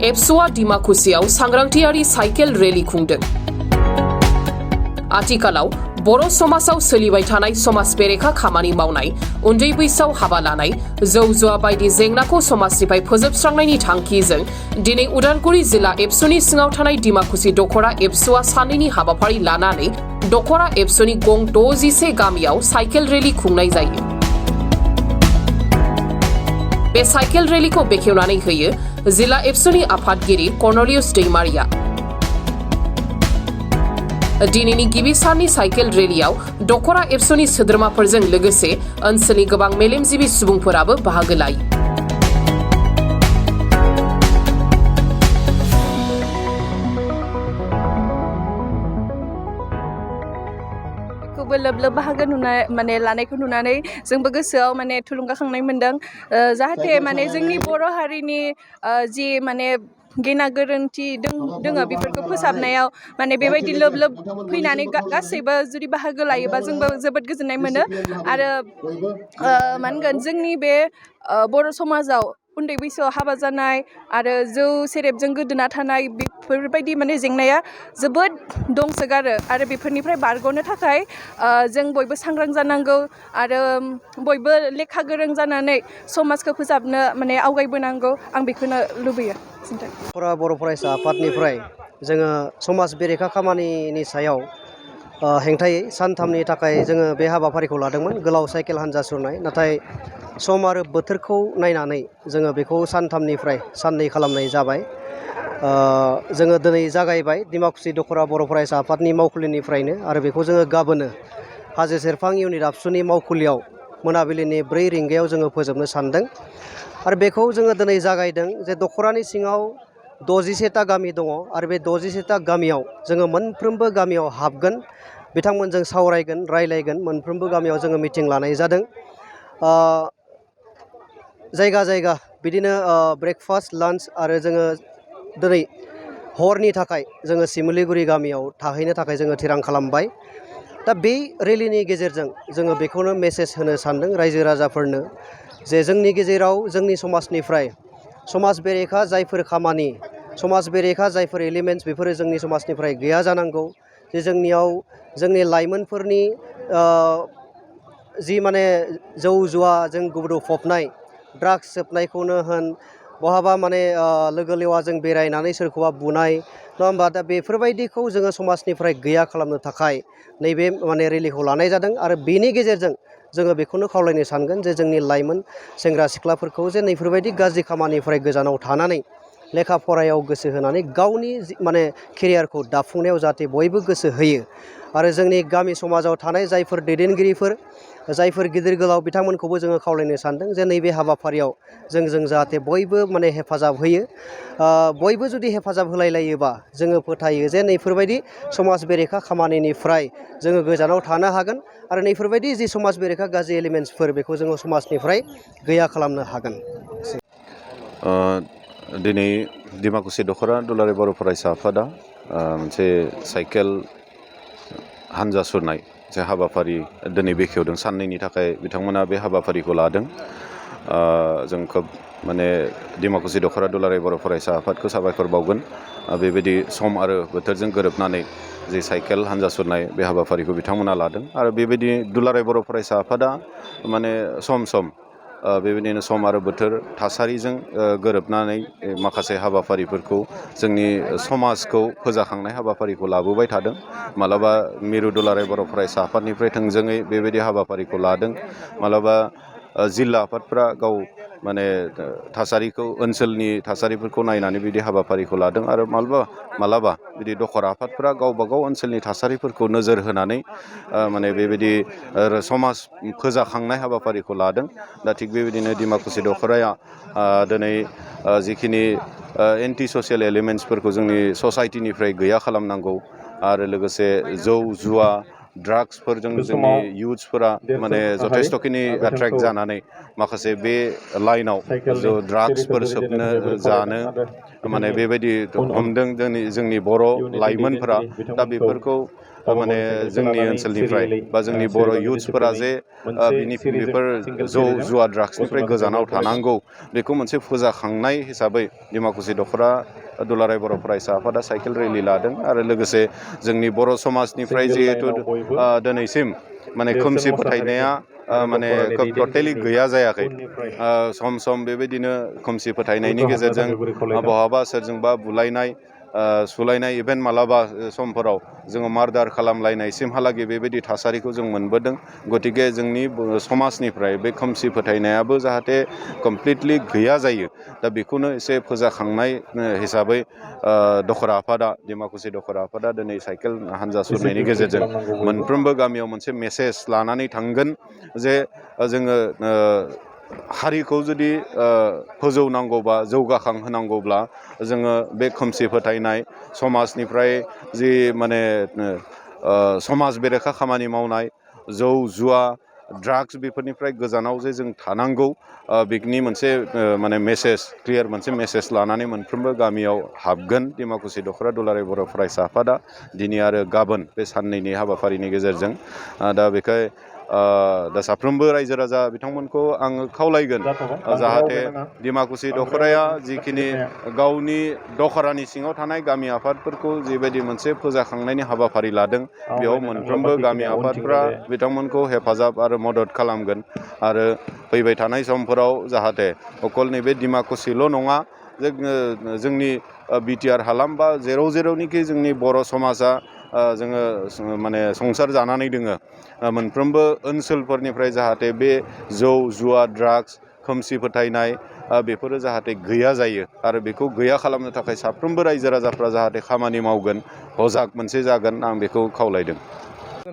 एबसुआ डिमाकुसियाव सांग्रांथियारि साइकेल रेली खुंदों। आथिखालाव बर' समाजाव सोलिबाय थानाय समाज बेरेखा खामानि मावनाय, उन्दै बैसोआव हाबा लानाय, जौ जुवा बायदि जेंनाखौ समाजनिफ्राय फोजोबस्रांनायनि थांखिजों दिनै उदालगुरि जिल्ला एबसुनि सिङाव थानाय डिमाकुसि दखरा एबसुआ सानैनि हाबाफारि लानानै दखरा एबसुनि गं 60 गामियाव साइकेल रेली खुंनाय जायो। बे साइकेल रेलीखौ बेखेवनानै होयो जिल्ला एबसुनि आफादगिरि कर्नेलियास दैमारिया। दिनैनि गिबि साननि साइकेल रेलीयाव दखरा एबसुनि सोद्रोमाफोरजों लोगोसे ओनसोलनि गोबां मेलेमजिबि सुबुंफोराबो बाहागो लायो। लोब लोब बाहागो माने लानायखौ नुनानै जोंबो गोसोआव माने थुलुंगाखांनाय मोनदों। जाहाथे माने जोंनि बर' हारिनि जि माने गेना गोरोन्थि दोङो बेफोरखौ फोसाबनायाव माने बेबायदि लोब लोब फैनानै गासैबो जुदि बाहागो लायोबा जोंबो जोबोद गोजोननाय मोनो। आरो मा होनगोन जोंनि बे बर' समाजाव उन्दै बैसोआव हाबा जानाय आरो जौ सेरेबजों गोदोना थानाय बेफोरबायदि माने जेंनाया जोबोद दंसोगारो आरो बेफोरनिफ्राय बारग'नो थाखाय जों बयबो सांग्रां जानांगौ आरो बयबो लेखा गोरों जानानै समाजखौ फोसाबनो माने आवगायबोनांगौ, आं बेखौनो लुबैयो। बर' फरायसा आफादनिफ्राय जोङो समाज बेरेखा खामानिनि सायाव हेंथायै सानथामनि थाखाय जोङो बे हाबाफारिखौ लादोंमोन, गोलाव साइकेल हान्जा सुरनाय। नाथाय सम आरो बोथोरखौ नायनानै जोङो बेखौ सानथामनिफ्राय साननै खालामनाय जाबाय। जोङो दिनै जागायबाय डिमाकुसि दखरा बर' फरायसा आफादनि मावखुलिनिफ्रायनो, आरो बेखौ जोङो गाबोनो हाजो सेरफां इउनिट आबसुनि मावखुलियाव मोनाबिलिनि 4 रिंगायाव जोङो फोजोबनो सानदों। आरो बेखौ जोङो दिनै जागायदों जे दखरानि सिङाव 61टा गामि दङ, आरो बे 61टा गामियाव जोङो मोनफ्रोमबो गामियाव हाबगोन, बिथांमोनजों सावरायगोन, रायलायगोन। मोनफ्रोमबो गामियाव जोङो मिटिं लानाय जादों। जायगा जायगा बिदिनो ब्रेकफास्ट, लान्च आरो जोङो दिनै हरनि थाखाय जोङो सिमुलिगुरि गामियाव थाहैनो थाखाय जोङो थिरां खालामबाय। दा बे रेलीनि गेजेरजों जोङो बेखौनो मेसेज होनो सानदों रायजो राजाफोरनो, जे जोंनि गेजेराव जोंनि समाजनिफ्राय समाज बेरेखा जायफोर खामानि, समाज बेरेखा जायफोर एलिमेन्ट्स, बेफोरो जोंनि समाजनिफ्राय गैया जानांगौ। जे जोंनियाव जोंनि लाइमोनफोरनि जि माने जौ जुवाजों गोदोफबनाय, ड्राग्स सोबनायखौनो होन, बहाबा माने लोगो लेवाजों बेरायनानै सोरखौबा बुनाय, नङा होमबा? दा बेफोरबायदिखौ जोङो समाजनिफ्राय गैया खालामनो थाखाय नैबे माने रेलीखौ लानाय जादों। आरो बेनि गेजेरजों जोङो बेखौनो खावलायनो सानगोन जे जोंनि लाइमोन सेंग्रा सिख्लाफोरखौ जे नैफोरबायदि गाज्रि खामानिनिफ्राय गोजानाव थानानै लेखा फरायाव गोसो होनानै गावनि माने केरियारखौ दाफुंनायाव जाहाथे बयबो गोसो होयो। आरो जोंनि गामि समाजाव थानाय जायफोर दैदेनगिरिफोर, जायफोर गिदिर गोलाव, बिथांमोनखौबो जोङो खावलायनो सानदों जे नैबे हाबाफारियाव जों जाहाथे बयबो माने हेफाजाब होयो। बयबो जुदि हेफाजाब होलायलायोबा जोङो फोथायो जे नैफोरबायदि समाज बेरेखा खामानिनिफ्राय जोङो गोजानाव थानो हागोन, आरो नैफोरबायदि जि समाज बेरेखा गाज्रि एलिमेन्ट्सफोर, बेखौ जोङो समाजनिफ्राय गैया खालामनो हागोन। दिनै डिमाकुसि दखरा दुलाराय बर' फरायसा आफादा मोनसे साइकेल हान्जा सुरनाय जे हाबाफारि दिनै बेखेवदों। साननैनि थाखाय बिथांमोना बे हाबाफारिखौ लादों। जों खोब माने डिमाकुसि दखरा दुलाराय बर' फरायसा आफादखौ साबायखर बावगोन। बेबायदि सम आरो बोथोरजों गोरोबनानै जे साइकेल हान्जा सुरनाय बे हाबाफारिखौ बिथांमोना लादों। आरो बेबायदि दुलाराय बर' फरायसा आफादा माने सम सम बेबायदिनो सम आरो बोथोर थासारिजों गोरोबनानै माखासे हाबाफारिफोरखौ, जोंनि समाजखौ फोजाखांनाय हाबाफारिखौ लाबोबाय थादों। मालाबा मिरु दुलाराय बर' फरायसा आफादनिफ्राय थोंजोङै बेबायदि हाबाफारिखौ लादों। मालाबा जिल्ला आफादफ्रा गाव माने थासारिखौ, ओनसोलनि थासारिफोरखौ नायनानै बिदि हाबाफारिखौ लादों। आरो मालाबा बिदि दखरा आफादफ्रा गावबा गाव ओनसोलनि थासारिफोरखौ नोजोर होनानै माने बेबायदि समाज फोजाखांनाय हाबाफारिखौ लादों। दा थिग बेबायदिनो डिमाकुसि दखराया दिनै जिखिनि एन्टि ससियेल एलिमेन्ट्सफोरखौ जोंनि ससाइटिनिफ्राय गैया खालामनांगौ, आरो लोगोसे जौ जुवा ड्राग्सफोरजों जोंनि इयुथ्सफोरा माने जथेस्थ'खिनि एट्रेक्ट जानानै माखासे बे लाइनाव ड्राग्सफोर सोबनो जानो माने बेबायदि हमदों जोंनि बर' लाइमोनफोरा दा बेफोरखौ माने जोंनि ओनसोलनिफ्राय बा जोंनि बर' इयुथ्सफोरा जे बेफोर जौ जुवा ड्राग्सनिफ्राय गोजानाव थानांगौ बेखौ मोनसे फोजाखांनाय हिसाबै डिमाकुसि दख'रा दुलाराय बर' फरायसा आफादा साइकेल रेलि लादों आरो लोगोसे जोंनि बर' समाजनिफ्राय जिहेथु दिनैसिम माने खोमसि फोथायनाया माने टटेलि गैया जायाखै सम सम बेबायदिनो खोमसि फोथायनायनि गेजेरजों बहाबा सोरजोंबा बुलायनाय सुलायनाय इभेन्ट मालाबा समफोराव जोङो मार्डार खालामलायनायसिमहालागै बेबायदि थासारिखौ जों मोनबोदों गतिके जोंनि समाजनिफ्राय बे खोमसि फोथायनायाबो जाहाथे कमप्लिटलि गैया जायो दा बेखौनो एसे फोजाखांनाय हिसाबै दख'रा आफादा डिमाकुसि दख'रा आफादा दिनै साइकेल हान्जा सुरनायनि गेजेरजों मोनफ्रोमबो गामियाव मोनसे मेसेज लानानै थांगोन जे जोङो हारिखौ जुदि फोजौनांगौबा जौगाखांहोनांगौब्ला जोङो बे खोमसि फोथायनाय समाजनिफ्राय जि माने समाज बेरेखा खामानि मावनाय जौ जुवा ड्राग्स बेफोरनिफ्राय गोजानाव जे जों थानांगौ बिनि मोनसे माने मेसेज क्लियार मोनसे मेसेज लानानै मोनफ्रोमबो गामियाव हाबगोन डिमाकुसि दख'रा दुलाराय बर' फरायसा आफादा दिनै आरो गाबोन बे साननैनि हाबाफारिनि गेजेरजों दा बेखाय दा साफ्रोमबो रायजो राजा बिथांमोनखौ आङो खावलायगोन जाहाथे डिमाकुसि दख'राया जिखिनि गावनि दख'रानि सिङाव थानाय गामि आफादफोरखौ जिबायदि मोनसे फोजाखांनायनि हाबाफारि लादों बेयाव मोनफ्रोमबो गामि आफादफ्रा बिथांमोनखौ हेफाजाब आरो मदद खालामगोन आरो फैबाय थानाय समफोराव जाहाथे अकल नैबे डिमाकुसिल' नङा जोंनि बिटिआर हालाम बा जेरावनिखि जोंनि बर' समाजा जोङो माने संसार जानानै दोङो मोनफ्रोमबो ओनसोलफोरनिफ्राय जाहाथे बे जौ जुवा ड्राग्स खोमसि फोथायनाय बेफोरो जाहाथे गैया जायो आरो बेखौ गैया खालामनो थाखाय साफ्रोमबो रायजो राजाफ्रा जाहाथे खामानि मावगोन हजाग मोनसे जागोन आं बेखौ खावलायदों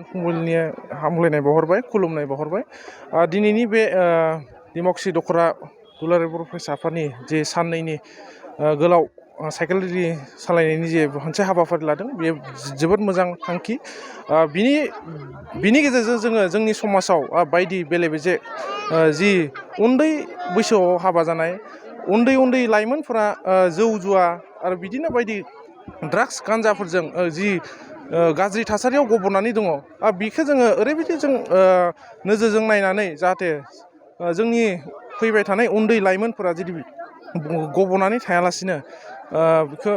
फुंबिलिनि हामलायनाय बावहरबाय खुलुमनाय बावहरबाय दिनैनि बे डिमाकुसि दख'रा दुलाराय बर' फरायसा आफादनि जे साननैनि गोलाव साइकेल रेलि सालायनायनि जे मोनसे हाबाफारि लादों बेयो जोबोद मोजां थांखि बिनि गेजेरजों जोङो जोंनि समाजाव बायदि बेले बेजे जि उन्दै बैसोआव हाबा जानाय उन्दै लाइमोनफोरा जौ जुवा आरो बिदिनो बायदि ड्राग्स गान्जाफोरजों जि गाज्रि थासारियाव गब'नानै दङ बेखौ जोङो ओरैबायदि जों नोजोरजों नायनानै जाहाथे जोंनि फैबाय थानाय उन्दै लाइमोनफोरा जुदि गब'नानै थायालासिनो बेखौ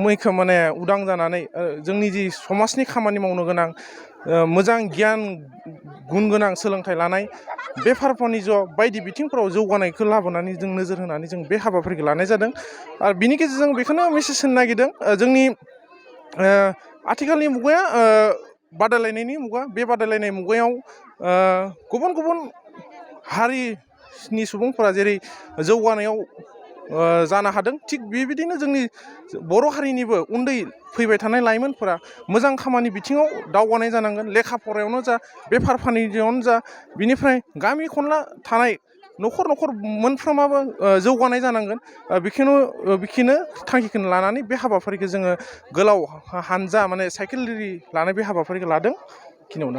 मैखोम माने उदां जानानै जोंनि जि समाजनि खामानि मावनो गोनां मोजां गियान गुन गोनां सोलोंथाइ लानाय बेफार फानिज्य बायदि बिथिंफोराव जौगानायखौ लाबोनानै जों नोजोर होनानै जों बे हाबाफारिखौ लानाय जादों आरो बिनि गेजेरजों बेखौनो मेसेज होनो नागिरदों जोंनि आथिखालनि मुगाया बादायलायनायनि मुगा बे बादायलायनाय मुगायाव गुबुन गुबुन हारिनि सुबुंफोरा जेरै जौगानायाव जानो हादों थिग बेबायदिनो जोंनि बर' हारिनिबो उन्दै फैबाय थानाय लाइमोनफोरा मोजां खामानि बिथिङाव दावगानाय जानांगोन लेखा फरायावनो जा बेफार फालांगियावनो जा बिनिफ्राय गामि खनला थानाय न'खर मोनफ्रोमाबो जौगानाय जानांगोन बेखिनो थांखिखौनो लानानै बे हाबाफारिखौ जोङो गोलाव हानजा माने साइकेल रेलि लानाय बे हाबाफारिखौ लादों खिनियावनो